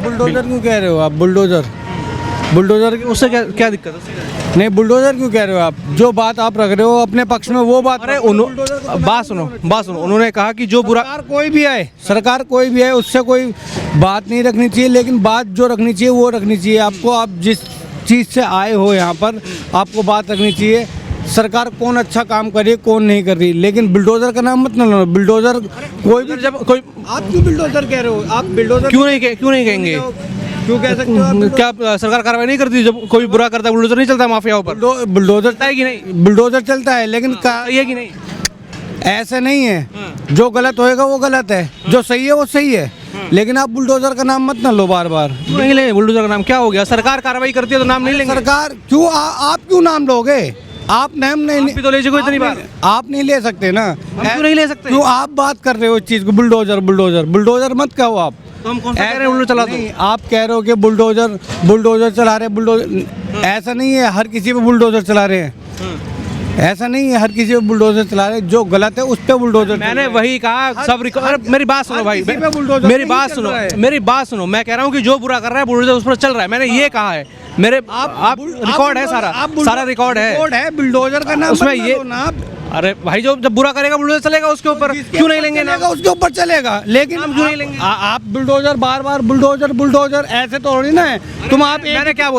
Bulldozer क्यों कह रहे हो आप? बुलडोजर उससे क्या दिक्कत है? नहीं, बुलडोजर क्यों कह रहे हो आप? जो बात आप रख रहे हो अपने पक्ष में वो बात। अरे बात सुनो, उन्होंने कहा कि जो बुरा सरकार कोई भी आए उससे कोई बात नहीं रखनी चाहिए, लेकिन बात जो रखनी चाहिए वो रखनी चाहिए आपको। आप जिस चीज़ से आए हो यहाँ पर आपको बात रखनी चाहिए। सरकार कौन अच्छा काम कर रही है कौन नहीं कर रही, लेकिन बुलडोजर का नाम मत ना लो। बुलडोजर कोई भी, जब कोई आप क्यों बुलडोजर कह रहे हो? आप बुलडोजर क्यों नहीं कहेंगे? क्यों कह सकते हो आप? क्या सरकार कार्रवाई नहीं करती? जब कोई बुरा करता है बुलडोजर नहीं चलता माफियाओं पर? बुलडोजर है कि नहीं? बुलडोजर चलता है, लेकिन सही है कि नहीं? ऐसे नहीं है। जो गलत होएगा वो गलत है, जो सही है वो सही है, लेकिन आप बुलडोजर का नाम मत ना लो बार बार। नहीं ले, बुलडोजर का नाम क्या हो गया? सरकार कार्रवाई करती है तो नाम नहीं लेंगे? सरकार क्यों आप क्यों नाम लोगे? आप नाम नहीं भी तो ले चुके इतनी बार। आप नहीं ले सकते ना। क्यों नहीं ले सकते? क्यों आप बात कर रहे हो इस चीज को? बुलडोजर मत कहो आप। तो हम कौन सा कह रहे हैं बुलडोजर चला दो? आप कह रहे हो कि बुलडोजर चला रहे हैं, बुलडोजर। ऐसा नहीं है हर किसी पे बुलडोजर चला रहे हैं, ऐसा नहीं है हर किसी पे बुलडोजर चला रहे हैं। जो गलत है उस पे बुलडोजर। मैंने वही कहा सब रिकॉर्ड। मेरी बात सुनो भाई, मेरी बात सुनो। मैं कह रहा हूँ कि जो बुरा कर रहा है बुलडोजर उस पर चल रहा है, मैंने ये कहा है। मेरे आप रिकॉर्ड है, सारा रिकॉर्ड है। बुलडोजर का नाम उसमें ये अरे भाई जब बुरा करेगा बुलडोजर चलेगा उसके ऊपर, क्यों नहीं लेंगे ना? उसके ऊपर चलेगा, लेकिन हम क्यों नहीं लेंगे? आप बुलडोजर बार बुलडोजर ऐसे तो थोड़ी ना है। तुम आप मैंने क्या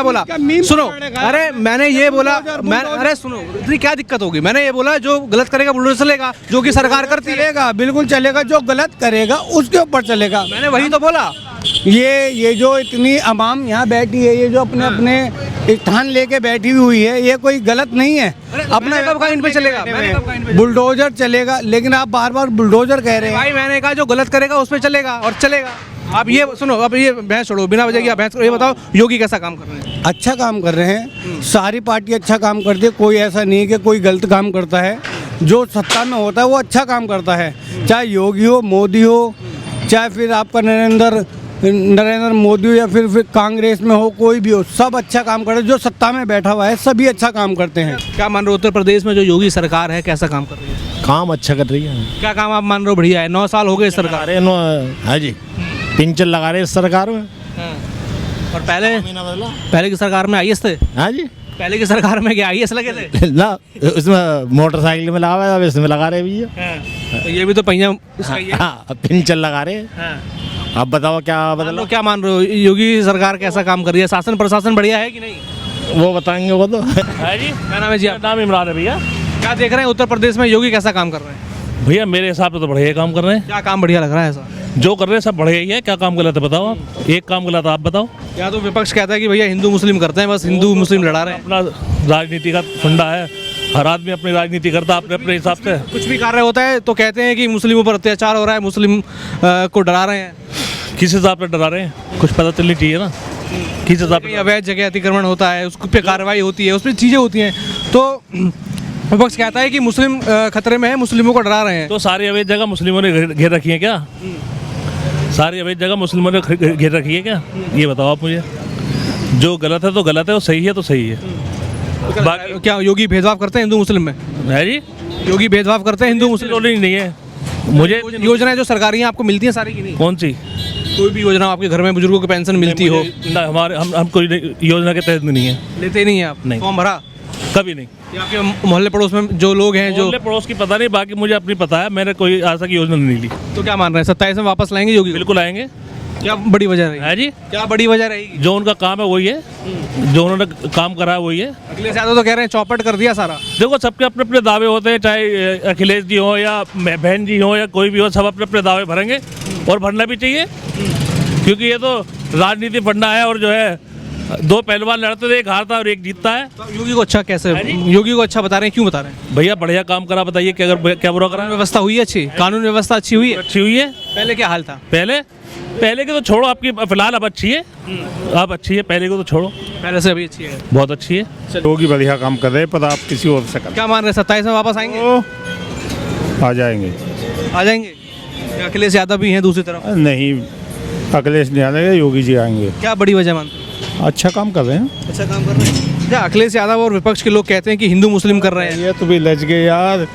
बोला? सुनो, अरे मैंने ये बोला, अरे सुनो, इतनी क्या दिक्कत होगी? मैंने ये बोला जो गलत करेगा बुलडोजर चलेगा, जो कि सरकार करती है। बिल्कुल चलेगा, जो गलत करेगा उसके ऊपर चलेगा। मैंने वही तो बोला। ये जो इतनी अवाम यहाँ बैठी है, ये जो अपने स्थान लेके बैठी हुई है, ये कोई गलत नहीं है। अपना कब इन पे चलेगा? बुलडोजर चलेगा, लेकिन आप बार बुलडोजर कह रहे हैं। भाई मैंने कहा जो गलत करेगा उस पे चलेगा और चलेगा। आप ये सुनो, अब ये बहस छोड़ो, बिना वजह की बहस करो। ये बताओ योगी कैसा काम कर रहे हैं? अच्छा काम कर रहे हैं, सारी पार्टी अच्छा काम करती है। कोई ऐसा नहीं है कि कोई गलत काम करता है। जो सत्ता में होता है वो अच्छा काम करता है, चाहे योगी हो, मोदी हो, चाहे फिर आपका नरेंद्र मोदी हो, या फिर कांग्रेस में हो, कोई भी हो, सब अच्छा काम करे। जो सत्ता में बैठा हुआ है सभी अच्छा काम करते हैं। क्या मान रहे हो उत्तर प्रदेश में जो योगी सरकार है कैसा काम कर रही है? काम अच्छा कर रही है। क्या काम आप मान रहे हो बढ़िया है? 9 साल हो गए सरकार। हाँ जी, पेंशन लगा रहे इस सरकार में। और पहले की सरकार में IAS थे? हाँ जी, पहले की सरकार में क्या IAS लगे थे? ना, उसमें मोटरसाइकिल में लगा हुआ है, इसमें लगा रहे भैया। तो ये भी तो पहिया पेंशन लगा रहे हैं। आप बताओ क्या बदलो? क्या मान रहे हो योगी सरकार कैसा काम कर रही है? शासन प्रशासन बढ़िया है कि नहीं? वो बताएंगे वो तो। है जी, क्या नाम है जी? नाम इमरान है भैया। क्या देख रहे हैं उत्तर प्रदेश में योगी कैसा काम कर रहे हैं? भैया मेरे हिसाब से तो बढ़िया काम कर रहे हैं। क्या काम बढ़िया लग रहा है? ऐसा जो कर रहे हैं सब बढ़िया ही है। क्या काम गलत है बताओ आप? एक काम गलत है आप बताओ। या तो विपक्ष कहता है कि भैया हिंदू मुस्लिम करते हैं, बस हिंदू मुस्लिम लड़ा रहे हैं। अपना राजनीति का फंडा है, हर आदमी अपनी राजनीति करता है अपने हिसाब से। कुछ भी कार्य होता है तो कहते हैं कि मुस्लिमों पर अत्याचार हो रहा है, मुस्लिम को डरा रहे हैं। किस हिसाब से डरा रहे हैं? कुछ पता चलनी चाहिए ना किस हिसाब से। अवैध जगह अतिक्रमण होता है, उस पर कार्रवाई होती है, उसमें चीज़ें होती हैं। तो विपक्ष कहता है कि मुस्लिम खतरे में है, मुस्लिमों को डरा रहे हैं। तो सारी अवैध जगह मुस्लिमों ने घेर रखी है क्या? सारी अवैध जगह मुस्लिमों ने घेर रखी है क्या? ये बताओ आप मुझे। जो गलत है तो गलत है, और सही है तो सही है। क्या योगी भेदभाव करते हैं हिंदू मुस्लिम में? है जी, योगी भेदभाव करते हैं हिंदू मुस्लिम? नहीं है। मुझे योजनाएं जो सरकारी हैं आपको मिलती हैं सारी की नहीं? कौन सी? कोई भी योजना आपके घर में बुजुर्गों को पेंशन मिलती हो? ना, हमारे हम कोई योजना के तहत नहीं है। लेते नहीं है आप? नहीं। फॉर्म भरा? कभी नहीं। आपके मोहल्ले पड़ोस में जो लोग हैं, जो मोहल्ले पड़ोस की पता नहीं, बाकी मुझे अपनी पता है। मैंने कोई आज तक योजना नहीं ली। तो क्या मान रहे हैं 27 में वापस लाएंगे योगी? बिल्कुल आएंगे। क्या बड़ी वजह रहेगी? है जी, क्या बड़ी वजह रहेगी? जो उनका काम है वही है, जो उन्होंने काम करा है वही है। अखिलेश यादव तो कह रहे हैं चौपट कर दिया सारा। देखो सबके अपने अपने दावे होते हैं, चाहे अखिलेश जी हो या बहन जी हो या कोई भी हो, सब अपने अपने दावे भरेंगे और भरना भी चाहिए, क्योंकि ये तो राजनीति फंडा है। और जो है दो पहलवान लड़ते थे, एक हारता और एक जीतता है। तो योगी को अच्छा कैसे, योगी को अच्छा बता रहे हैं, क्यों बता रहे हैं? भैया बढ़िया काम करा, बताइए क्या बुरा करा? व्यवस्था हुई है अच्छी? कानून व्यवस्था अच्छी हुई है? अच्छी हुई है। पहले क्या हाल था? पहले के तो छोड़ो, आपकी फिलहाल अब अच्छी है। अब अच्छी है, पहले को तो छोड़ो, पहले से अभी अच्छी है, बहुत अच्छी है। योगी बढ़िया काम कर रहे हैं, पता आप किसी और से कर। क्या मान रहे हैं 27 में वापस आएंगे? आ जाएंगे। आ जाएंगे? अखिलेश यादव भी हैं दूसरी तरफ? नहीं, अखिलेश नहीं आएंगे, योगी जी आएंगे। क्या बड़ी वजह मानते हैं? अच्छा काम कर रहे हैं। अच्छा काम कर रहे हैं। क्या अखिलेश यादव और विपक्ष के लोग कहते हैं कि हिंदू मुस्लिम कर रहे हैं? ये तो भी लज गए यार।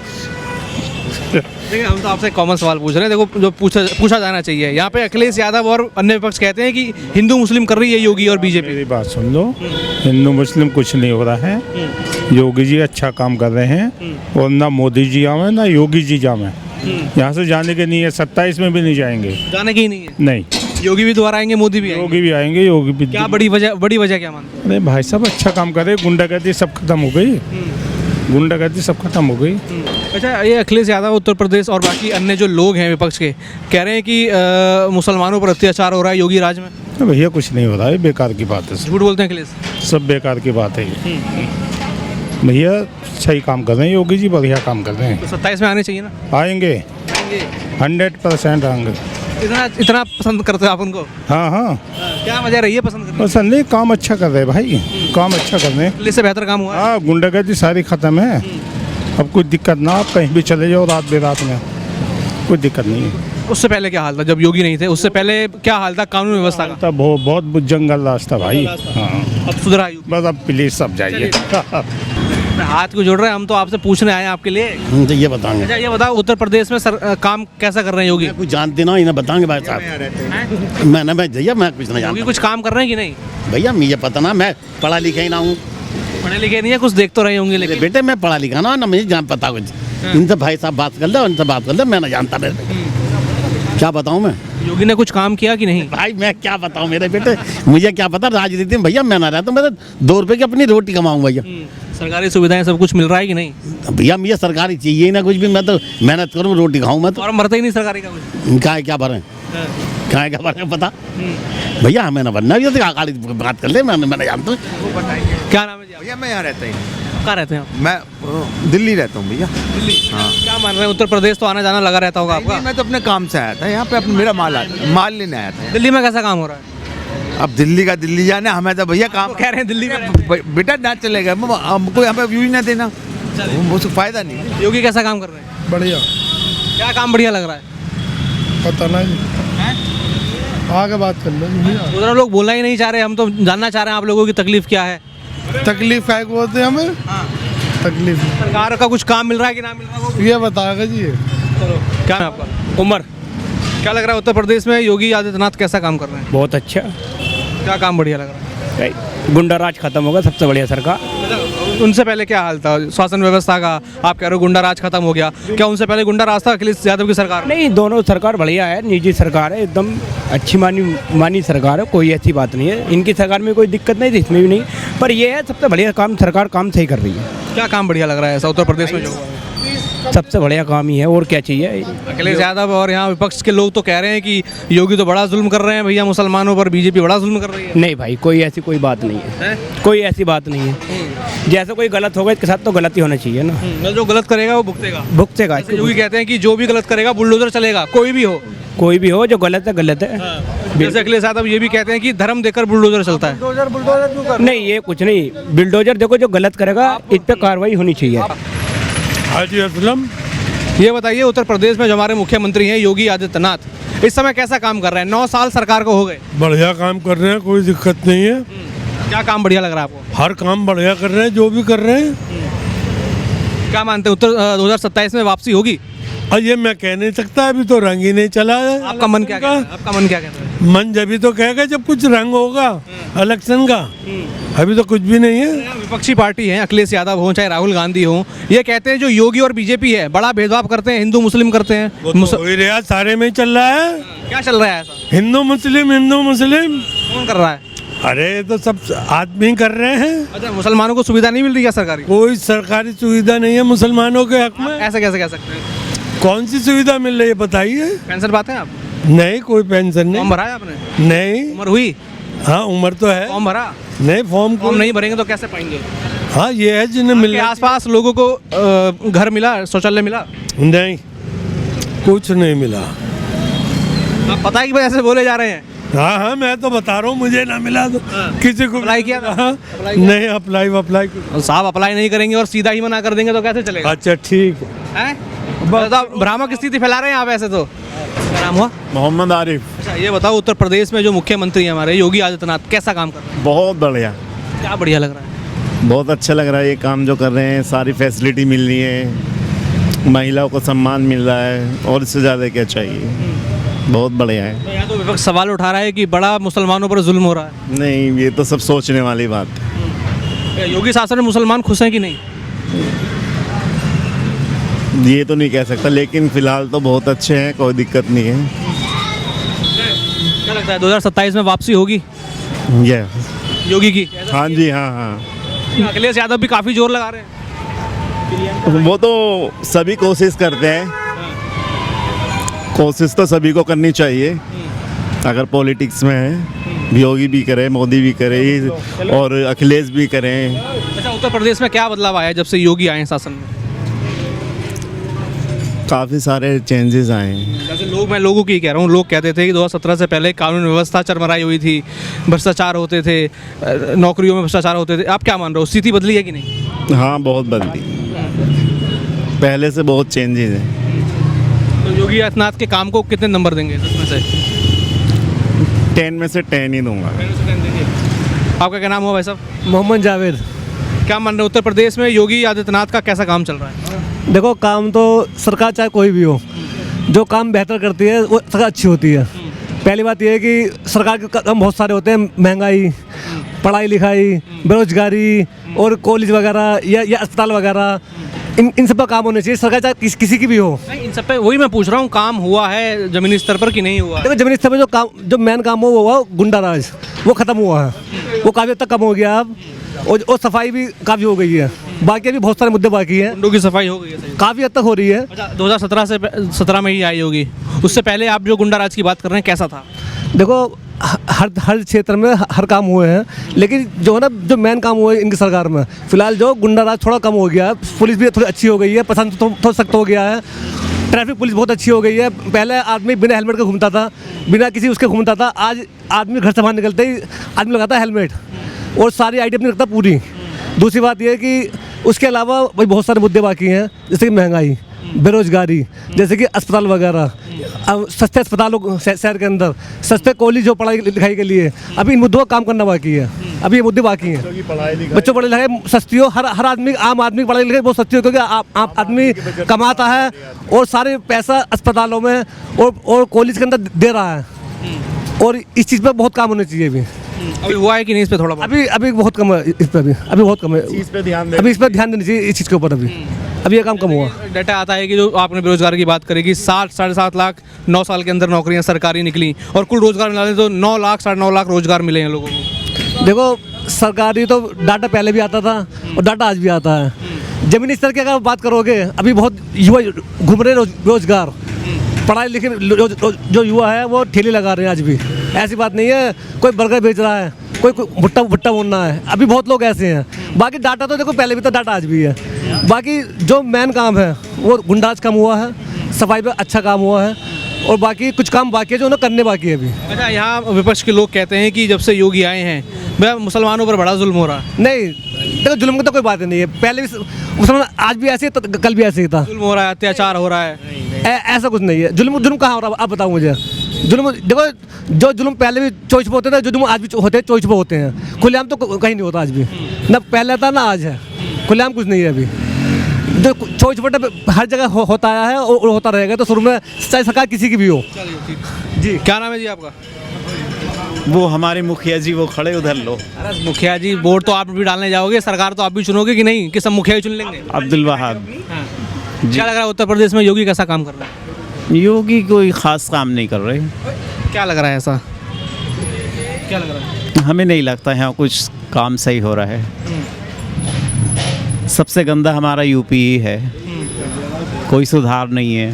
देखिए हम तो आपसे कॉमन सवाल पूछ रहे हैं, देखो जो पूछा जाना चाहिए। यहाँ पे अखिलेश यादव और अन्य विपक्ष कहते हैं कि हिंदू मुस्लिम कर रही है योगी और बीजेपी। मेरी बात सुन लो, हिंदू मुस्लिम कुछ नहीं हो रहा है। योगी जी अच्छा काम कर रहे हैं और ना मोदी जी आवे ना योगी जी जावे। यहाँ से जाने के नहीं है, 27 में भी नहीं जाएंगे, जाने की ही नहीं है। नहीं। योगी भी दोबारा आएंगे, मोदी भी आएंगे। योगी भी आएंगे, योगी भी। क्या बड़ी वजह क्या मानते हैं? अरे भाई साहब अच्छा काम करे, गुंडागर्दी सब खत्म हो गई, गुंडागर्दी सब खत्म हो गई। अच्छा, ये अखिलेश यादव उत्तर प्रदेश और बाकी अन्य जो लोग हैं विपक्ष के कह रहे हैं कि मुसलमानों पर अत्याचार हो रहा है योगी राज में। तो भैया कुछ नहीं हो रहा है, बेकार की बात है, झूठ बोलते हैं अखिलेश, सब बेकार की बात है ये। भैया सही काम कर रहे हैं योगी जी, बढ़िया काम कर रहे हैं। तो 27 में आने चाहिए ना। आएंगे 100% आएंगे। इतना पसंद करते हो आप उनको? हाँ हाँ, क्या वजह रही है पसंद करने की? पसंद नहीं, काम अच्छा कर रहे हैं भाई, काम अच्छा कर रहे हैं। अखिलेश से बेहतर काम हुआ है? हाँ, गुंडागर्दी सारी खत्म है, अब कोई दिक्कत ना, आप कहीं भी चले जाओ रात बेरात में, कोई दिक्कत नहीं है। उससे पहले क्या हाल था जब योगी नहीं थे? उससे पहले क्या हाल था कानून व्यवस्था का? तब बहुत जंगल रास्ता भाई। हाँ, अब सुधरा है बस अब प्लीज सब जाइए। हाथ को जोड़ रहे हैं हम, तो आपसे पूछने आए हैं आपके लिए। तो ये बताएंगे, अच्छा ये बताओ, उत्तर प्रदेश में काम कैसा कर रहे हैं योगी? कुछ जानते ना, इन्हें बताएंगे भाई साहब। मैं भैया मैं कुछ नहीं योगी जानता कुछ काम कर रहे हैं कि नहीं? भैया, मुझे पता ना, मैं पढ़ा लिखा ही ना हूँ। पढ़े लिखे नहीं है, कुछ देख तो रहे होंगे मेरे लेकिन। बेटे मैं पढ़ा लिखा ना मुझे जान पता कुछ। इनसे भाई साहब बात कर लो, इनसे बात कर लो, मैं ना जानता मेरे, क्या बताऊँ मैं। योगी ने कुछ काम किया कि नहीं? भाई मैं क्या बताऊँ मेरे बेटे, मुझे क्या पता, राजनीति में भैया मैं ना रहता, मैं तो 2 रुपये की अपनी रोटी कमाऊँ भैया। सरकारी सुविधाएं सब कुछ मिल रहा है कि नहीं? भैया मुझे सरकारी चाहिए ही ना कुछ भी, मैं तो मेहनत करूँ रोटी खाऊँ मैं तो। फॉर्म भरते ही नहीं सरकारी का कुछ? क्या भरें, क्या भरें पता भैया, हमें ना बनना, ये तो अकाली बात कर ले, मैं जानता हूँ। क्या नाम है जी? भैया मैं यहाँ रहता ही नहीं, कहाँ रहते हैं आप? मैं दिल्ली रहता हूँ भैया। दिल्ली। क्या मान रहे हैं, उत्तर प्रदेश तो आना जाना लगा रहता होगा आपका? मैं तो अपने काम से आया था यहाँ पे, अपना मेरा माल लेने आया था। दिल्ली में कैसा काम हो रहा है? अब दिल्ली का दिल्ली जाने, हमें तो भैया काम कह रहे हैं दिल्ली में बेटा ना चलेगा, हमको यहाँ पे व्यू ही ना देना, उसको फायदा नहीं। योगी कैसा काम कर रहे हैं? बढ़िया, क्या काम बढ़िया लग रहा है? पता नहीं, आगे बात कर लो। उधर लोग बोलना ही नहीं चाह रहे, हम तो जानना चाह रहे हैं आप लोगों की तकलीफ क्या है। तकलीफ है को होते हमें, तकलीफ सरकार का कुछ काम मिल रहा है कि ना मिल रहा है? ये बताएगा जी। चलो, क्या है आपका? उमर। क्या लग रहा है उत्तर प्रदेश में योगी आदित्यनाथ कैसा काम कर रहे हैं? बहुत अच्छा, क्या काम बढ़िया लग रहा है? गुंडा राज खत्म होगा, सबसे बढ़िया सरकार। उनसे पहले क्या हाल था शासन व्यवस्था का? आप कह रहे हो गुंडा राज खत्म हो गया, क्या उनसे पहले गुंडा राज था अखिलेश यादव की सरकार? नहीं, दोनों सरकार बढ़िया है, निजी सरकार है, एकदम अच्छी मानी सरकार है, कोई ऐसी बात नहीं है। इनकी सरकार में कोई दिक्कत नहीं थी, इसमें भी नहीं, पर ये है सबसे बढ़िया काम, सरकार काम सही कर रही है। क्या काम बढ़िया लग रहा है ऐसा उत्तर प्रदेश में जो? सबसे बढ़िया काम ही है, और क्या चाहिए। अखिलेश यादव और यहाँ विपक्ष के लोग तो कह रहे हैं कि योगी तो बड़ा जुल्म कर रहे हैं भैया मुसलमानों पर, बीजेपी बड़ा जुल्म कर रही है। नहीं भाई, कोई ऐसी कोई बात नहीं है, कोई ऐसी बात नहीं है। जैसे कोई गलत होगा इसके साथ तो गलत ही होना चाहिए ना। मतलब जो गलत करेगा वो भुगतेगा। भुगतेगा। योगी कहते हैं कि जो भी गलत करेगा बुलडोजर चलेगा, कोई भी हो। कोई भी हो, जो गलत है गलत है। जैसे अखिलेश यादव ये भी कहते हैं कि धर्म देकर बुलडोजर चलता है। नहीं, ये कुछ नहीं, बिल्डोजर देखो जो गलत करेगा इस पर कार्रवाई होनी चाहिए। हाजी असलम, ये बताइए उत्तर प्रदेश में जो हमारे मुख्यमंत्री हैं योगी आदित्यनाथ, इस समय कैसा काम कर रहे हैं? 9 साल सरकार को हो गए। बढ़िया काम कर रहे हैं, कोई दिक्कत नहीं है। क्या काम बढ़िया लग रहा है आपको? हर काम बढ़िया कर रहे हैं, जो भी कर रहे हैं। क्या मानते हैं उत्तर 2027 में वापसी होगी? और ये मैं कह नहीं सकता, अभी तो रंग ही नहीं चला है। आपका मन क्या कहता है? आपका मन क्या कहता है? मन जब भी तो कहेगा जब कुछ रंग होगा इलेक्शन का, अभी तो कुछ भी नहीं है। विपक्षी पार्टी है, अखिलेश यादव हो चाहे राहुल गांधी हो, ये कहते हैं जो योगी और बीजेपी है बड़ा भेदभाव करते हैं, हिंदू मुस्लिम करते हैं। हो ही रहा, सारे में ही चल रहा है। क्या चल रहा है ऐसा? हिंदू मुस्लिम, हिंदू मुस्लिम। कौन कर रहा है? अरे तो सब आदमी कर रहे हैं। अच्छा, मुसलमानों को सुविधा नहीं मिल रही है सरकारी? कोई सरकारी सुविधा नहीं है मुसलमानों के हक में। ऐसे कैसे कह सकते हैं? कौन सी सुविधा मिल रही है बताइए? पेंशन पाते हैं आप? नहीं, कोई पेंशन नहीं। फॉर्म भरा है आपने? नहीं। उम्र हुई? हाँ, उम्र तो है। फॉर्म भरा? नहीं, फॉर्म नहीं भरेंगे तो कैसे पाएंगे? हाँ, ये है जिन्हें मिल आसपास लोगों को घर मिला, शौचालय मिला? नहीं, कुछ नहीं मिला। आप पता है कि वजह से बोले जा रहे हैं। हाँ, मैं तो बता रहा हूँ, मुझे ना मिला तो किसी को अप्लाई किया था? हाँ, नहीं अप्लाई साहब अप्लाई नहीं करेंगे और सीधा ही मना कर देंगे तो कैसे चलेगा? अच्छा ठीक है। भ्रामक स्थिति फैला रहे हैं आप ऐसे तो। क्या नाम हुआ? मोहम्मद आरिफ। अच्छा, ये बताओ उत्तर प्रदेश में जो मुख्यमंत्री हैं हमारे योगी आदित्यनाथ कैसा काम कर रहे हैं? बहुत बढ़िया, क्या बढ़िया लग रहा है? बहुत अच्छा लग रहा है ये काम जो कर रहे हैं, सारी फैसिलिटी मिल रही है, महिलाओं को सम्मान मिल रहा है और इससे ज़्यादा क्या चाहिए। बहुत बढ़िया है। तो यहाँ तो विपक्ष सवाल उठा रहा है कि बड़ा मुसलमानों पर जुल्म हो रहा है। नहीं, ये तो सब सोचने वाली बात है। क्या योगी शासन में मुसलमान खुश हैं कि नहीं? ये तो नहीं कह सकता, लेकिन फिलहाल तो बहुत अच्छे हैं, कोई दिक्कत नहीं है। क्या लगता है 2027 में वापसी होगी ये योगी की? हाँ जी, हाँ। अखिलेश यादव भी काफ़ी जोर लगा रहे हैं। वो तो सभी कोशिश करते हैं, कोशिश तो सभी को करनी चाहिए। अगर पॉलिटिक्स में है, योगी भी करे, मोदी भी करे और अखिलेश भी करें। अच्छा, उत्तर प्रदेश में क्या बदलाव आया जब से योगी आए हैं शासन में? काफ़ी सारे चेंजेस आए हैं। जैसे मैं लोगों की कह रहा हूँ, लोग कहते थे कि 2017 से पहले कानून व्यवस्था चरमराई हुई थी, भ्रष्टाचार होते थे, नौकरियों में भ्रष्टाचार होते थे। आप क्या मान रहे हो, स्थिति बदली है कि नहीं? हाँ, बहुत बदली, पहले से बहुत चेंजेस हैं। तो योगी आदित्यनाथ के काम को कितने नंबर देंगे 10 में से? 10 में से 10 ही दूंगा। आपका क्या नाम हुआ भाई साहब? मोहम्मद जावेद। क्या मान रहे हो, उत्तर प्रदेश में योगी आदित्यनाथ का कैसा काम चल रहा है? देखो, काम तो सरकार चाहे कोई भी हो, जो काम बेहतर करती है वो सरकार अच्छी होती है। पहली बात यह है कि सरकार के काम बहुत सारे होते हैं, महंगाई, पढ़ाई लिखाई, बेरोजगारी और कॉलेज वगैरह या अस्पताल वगैरह, इन सब पर काम होने चाहिए, सरकार चाहे किसी की भी हो। नहीं, इन सब पे वही मैं पूछ रहा हूँ, काम हुआ है जमीनी स्तर पर कि नहीं हुआ है? देखो, जमीनी स्तर पर जो मेन काम हो वो हुआ गुंडाराज, वो ख़त्म हुआ है, वो काफ़ी हद तक कम हो गया अब, और सफाई भी काफ़ी हो गई है। बाकी अभी बहुत सारे मुद्दे बाकी हैं। गुंडों की सफाई हो गई है काफ़ी हद तक हो रही है। अच्छा, 2017 में ही आई होगी, उससे पहले आप जो गुंडाराज की बात कर रहे हैं कैसा था? देखो, हर क्षेत्र में हर काम हुए हैं, लेकिन जो है ना, जो मेन काम हुए इनकी सरकार में, फिलहाल जो गुंडाराज थोड़ा कम हो गया है, पुलिस भी थोड़ी अच्छी हो गई है, प्रशासन थोड़ा सख्त हो गया है, ट्रैफिक पुलिस बहुत अच्छी हो गई है। पहले आदमी बिना हेलमेट के घूमता था, बिना किसी उसके घूमता था, आज आदमी घर से बाहर निकलते ही आदमी लगाता है हेलमेट और सारी आईडी अपनी रखता पूरी। दूसरी बात यह है कि उसके अलावा भाई बहुत सारे मुद्दे बाकी हैं, जैसे कि महंगाई, बेरोजगारी, जैसे कि अस्पताल वगैरह, सस्ते अस्पतालों शहर के अंदर, सस्ते कॉलेज हो पढ़ाई लिखाई के लिए, अभी इन मुद्दों का काम करना बाकी है। अभी ये मुद्दे बाकी हैं। बच्चों पढ़ाई लिखाई सस्ती हो, हर आदमी, आम आदमी की पढ़ाई लिखाई बहुत सस्ती हो, क्योंकि आप आदमी कमाता है और सारे पैसा अस्पतालों में और कॉलेज के अंदर दे रहा है, और इस चीज़ पर बहुत काम होना चाहिए। अभी हुआ है कि नहीं इस पे थोड़ा बहुत? अभी बहुत कम है, इस पर अभी बहुत कम है। इस पे ध्यान अभी इस पर ध्यान देना चाहिए, इस चीज़ के ऊपर अभी ये काम कम हुआ। डाटा आता है कि जो आपने बेरोजगार की बात करी कि 7-7.5 लाख 9 साल के अंदर नौकरियां सरकारी निकली, और कुल रोजगार मिला दें तो 9 लाख 9.5 लाख रोजगार मिले हैं लोगों को। देखो, सरकारी तो डाटा पहले भी आता था और डाटा आज भी आता है। जमीनी स्तर की अगर बात करोगे, अभी बहुत युवा घूम रहे रोजगार, पढ़ाई लिखे जो युवा है वो ठेले लगा रहे हैं आज भी। ऐसी बात नहीं है, कोई बर्गर बेच रहा है, कोई भुट्टा बोल रहा है, अभी बहुत लोग ऐसे हैं। बाकी डाटा तो देखो पहले भी था, डाटा आज भी है। बाकी जो मेन काम है वो गुंडाराज कम हुआ है, सफाई पे अच्छा काम हुआ है, और बाकी कुछ काम बाकी है जो उन्हें करने बाकी है अभी। अच्छा, यहाँ विपक्ष के लोग कहते हैं कि जब से योगी आए हैं भैया मुसलमानों पर बड़ा जुल्म हो रहा है। नहीं, देखो, जुल्म की तो कोई बात नहीं है, पहले भी मुसलमान आज भी ऐसे ही, कल भी ऐसे ही था। जुल्म हो रहा है, अत्याचार हो रहा है, ऐसा कुछ नहीं है। जुल्म कहाँ हो रहा है आप बताओ मुझे। जुल्म देखो, जो जुल्म पहले भी चोइस पे होते थे, जो जुल्म आज भी होते हैं चोइस पे होते हैं, खुलेआम तो कहीं नहीं होता आज भी, ना पहले था ना आज है, खुलेआम कुछ नहीं है अभी। जो चोइस पे हर जगह होता आया है और होता रहेगा, तो शुरू में चाहे सरकार किसी की भी हो। जी, क्या नाम है जी आपका? वो हमारे मुखिया जी वो खड़े उधर लो। अरे मुखिया जी, वोट तो आप भी डालने जाओगे, सरकार तो आप भी चुनोगे कि नहीं, कि सब मुखिया ही चुन लेंगे? अब्दुल वहाब। क्या लग रहा है उत्तर प्रदेश में योगी कैसा काम कर रहा है? योगी कोई खास काम नहीं कर रहे। क्या लग रहा है ऐसा? क्या लग रहा है? हमें नहीं लगता यहाँ कुछ काम सही हो रहा है। सबसे गंदा हमारा यूपी ही है, कोई सुधार नहीं है।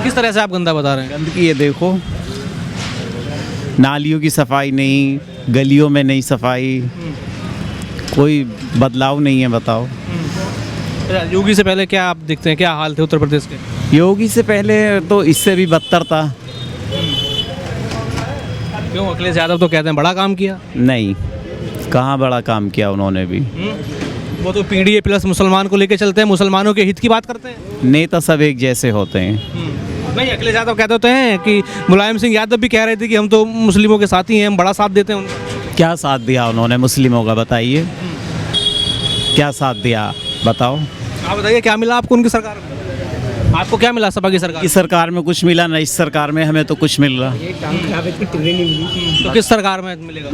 किस तरह से आप गंदा बता रहे हैं? गंदगी ये देखो, नालियों की सफाई नहीं, गलियों में नहीं सफाई, कोई बदलाव नहीं है। बताओ, योगी से पहले क्या आप देखते हैं, क्या हाल थे उत्तर प्रदेश के? योगी से पहले तो इससे भी बदतर था। क्यों? अखिलेश यादव तो कहते हैं बड़ा काम किया। नहीं, कहाँ बड़ा काम किया उन्होंने भी। वो तो पीडीए प्लस मुसलमान को लेके चलते हैं, मुसलमानों के हित की बात करते हैं। नेता सब एक जैसे होते हैं। नहीं, अखिलेश यादव कहते होते हैं कि मुलायम सिंह यादव भी कह रहे थे कि हम तो मुस्लिमों के साथ ही हैं, हम बड़ा साथ देते हैं उनका। क्या साथ दिया उन्होंने मुस्लिमों का, बताइए क्या साथ दिया, बताओ। आप बताइए क्या मिला आपको उनकी सरकार में? आपको क्या मिला सपा की सरकार इस सरकार में कुछ मिला ना, इस सरकार में हमें तो कुछ मिल रहा। तो किस सरकार में मिलेगा?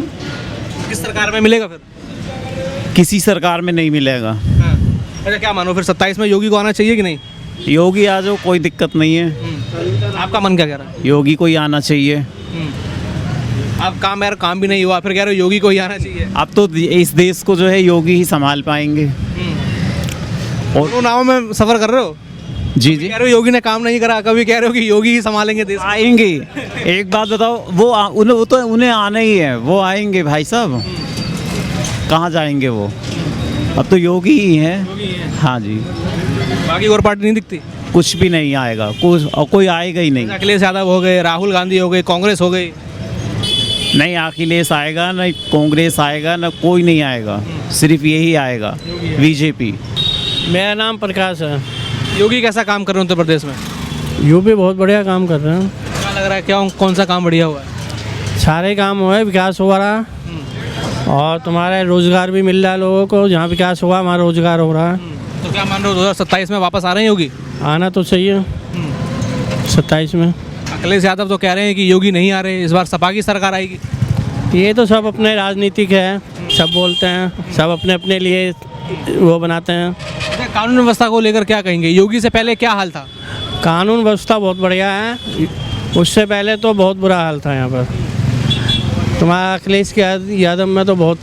किस सरकार में मिलेगा फिर? किसी सरकार में नहीं मिलेगा। अच्छा, क्या मानो फिर 27 में योगी को आना चाहिए कि नहीं? योगी आ जाओ, कोई दिक्कत नहीं है। आपका मन क्या कह रहा है? योगी को ही आना चाहिए। आप काम भी नहीं हुआ, फिर कह रहे हो योगी को ही आना चाहिए। अब तो इस देश को जो है योगी ही संभाल पाएंगे। और दोनों नावों में सफर कर रहे हो? जी कह रहे हो योगी ने काम नहीं करा, कभी कह रहे हो कि योगी ही संभालेंगे देश। आएंगे। एक बात बताओ, वो तो उन्हें आना ही है, वो आएंगे भाई साहब। कहाँ जाएंगे वो? अब तो योगी ही है। हाँ जी, बाकी और पार्टी नहीं दिखती? कुछ भी नहीं आएगा, कोई आएगा ही नहीं। अखिलेश यादव हो गए, राहुल गांधी हो गए, कांग्रेस हो गई। नहीं अखिलेश आएगा, ना कांग्रेस आएगा, ना कोई नहीं आएगा, सिर्फ यही आएगा, बीजेपी। मेरा नाम प्रकाश है। योगी कैसा काम कर रहे हैं उत्तर प्रदेश में? यूपी बहुत बढ़िया काम कर रहे हैं। क्या लग रहा है, क्या कौन सा काम बढ़िया हुआ है? सारे काम हुए, विकास हो रहा और तुम्हारे रोजगार भी मिल रहा है लोगों को। जहाँ विकास हुआ हमारा रोजगार हो रहा है। तो क्या मान रहे हो 2027 में वापस आ रहे हैं योगी? आना तो चाहिए 27 में। अखिलेश यादव तो कह रहे हैं कि योगी नहीं आ रहे, इस बार सपा की सरकार आएगी। ये तो सब अपने राजनीतिक है, सब बोलते हैं, सब अपने अपने लिए वो बनाते हैं। अच्छा, कानून व्यवस्था को लेकर क्या कहेंगे? योगी से पहले क्या हाल था? कानून व्यवस्था बहुत बढ़िया है, उससे पहले तो बहुत बुरा हाल था यहाँ पर। तुम्हारा अखिलेश यादव में तो बहुत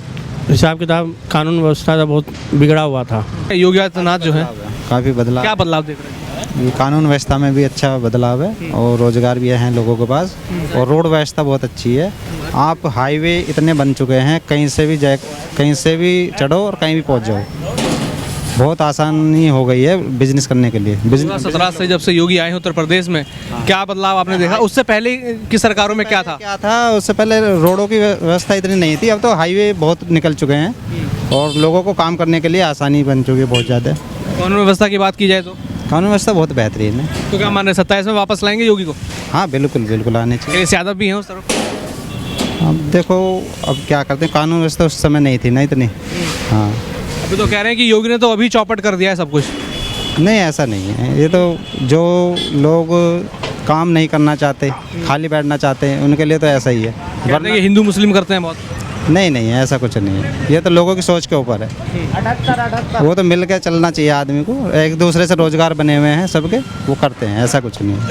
हिसाब किताब कानून व्यवस्था का बहुत बिगड़ा हुआ था। योगी आदित्यनाथ जो है, काफ़ी बदलाव, क्या बदलाव देख रहे हैं? ये कानून व्यवस्था में भी अच्छा बदलाव है और रोजगार भी है लोगों के पास, और रोड व्यवस्था बहुत अच्छी है। आप हाईवे इतने बन चुके हैं, कहीं से भी चढ़ो और कहीं भी पहुंच जाओ। बहुत आसानी हो गई है बिजनेस करने के लिए। 2017 से जब से योगी आए हैं उत्तर प्रदेश में, क्या बदलाव आपने देखा? उससे पहले की सरकारों में क्या था? उससे पहले रोडों की व्यवस्था इतनी नहीं थी, अब तो हाईवे बहुत निकल चुके हैं और लोगों को काम करने के लिए आसानी बन चुकी है बहुत ज़्यादा। कानून व्यवस्था की बात की जाए तो कानून व्यवस्था बहुत बेहतरीन है। तो क्या मान रहे हैं 27 में वापस लाएंगे योगी को? हाँ बिल्कुल बिल्कुल आने चाहिए। अखिलेश यादव भी हैं उस तरफ। अब देखो अब क्या करते हैं, कानून व्यवस्था उस समय नहीं थी ना इतनी। हाँ अभी तो कह रहे हैं कि योगी ने तो अभी चौपट कर दिया है सब कुछ। नहीं ऐसा नहीं है, ये तो जो लोग काम नहीं करना चाहते, खाली बैठना चाहते हैं, उनके लिए तो ऐसा ही है। वरना ये हिंदू मुस्लिम करते हैं बहुत। नहीं नहीं ऐसा कुछ नहीं है, ये तो लोगों की सोच के ऊपर है। वो तो मिल के चलना चाहिए आदमी को, एक दूसरे से रोजगार बने हुए हैं सबके, वो करते हैं, ऐसा कुछ नहीं है।